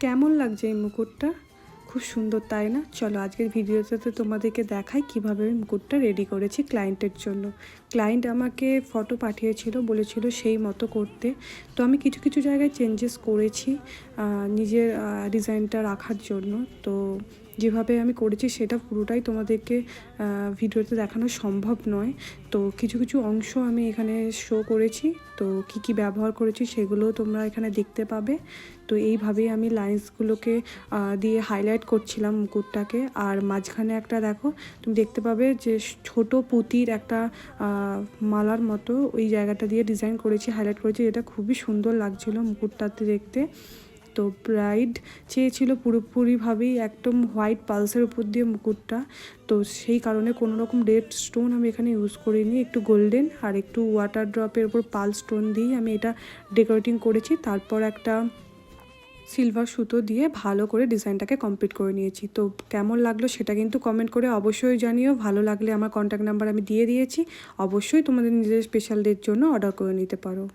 কেমন লাগছে এই মুকুটটা? খুব সুন্দর, তাই না? চলো আজকের ভিডিওটাতে তোমাদেরকে দেখাই কিভাবে আমি মুকুটটা রেডি করেছি ক্লায়েন্টের জন্য। ক্লায়েন্ট আমাকে ফটো পাঠিয়েছিল, বলেছিল সেই মতো করতে। তো আমি কিছু কিছু জায়গায় চেঞ্জেস করেছি নিজের ডিজাইনটা রাখার জন্য। তো যেভাবে আমি করেছি সেটা পুরোটাই তোমাদেরকে ভিডিওতে দেখানো সম্ভব নয়। তো কিছু কিছু অংশ আমি এখানে শো করেছি। তো কি কি ব্যবহার করেছি সেগুলোও তোমরা এখানে দেখতে পাবে। তো এইভাবেই আমি লাইন্সগুলোকে দিয়ে হাইলাইট করছিলাম মুকুটটাকে। আর মাঝখানে একটা দেখো, তুমি দেখতে পাবে যে ছোট পুঁতির একটা মালার মতো ওই জায়গাটা দিয়ে ডিজাইন করেছি, হাইলাইট করেছি। এটা খুবই সুন্দর লাগছিল মুকুটটাতে দেখতে। তো ব্রাইড চেয়েছিল পুরোপুরিভাবেই একদম হোয়াইট পালসের উপর দিয়ে মুকুটটা। তো সেই কারণে কোনো রকম রেড স্টোন আমি এখানে ইউজ করিনি, একটু গোল্ডেন আর একটু ওয়াটার ড্রপের উপর পাল স্টোন দিয়েই আমি এটা ডেকোরেটিং করেছি। তারপর একটা সিলভার সুতো দিয়ে ভালো করে ডিজাইনটাকে কমপ্লিট করে নিয়েছি। তো কেমন লাগলো সেটা কিন্তু কমেন্ট করে অবশ্যই জানিও। ভালো লাগলে আমার কন্ট্যাক্ট নাম্বার আমি দিয়ে দিয়েছি, অবশ্যই তোমাদের নিজের স্পেশাল ডের জন্য অর্ডার করে নিতে পারো।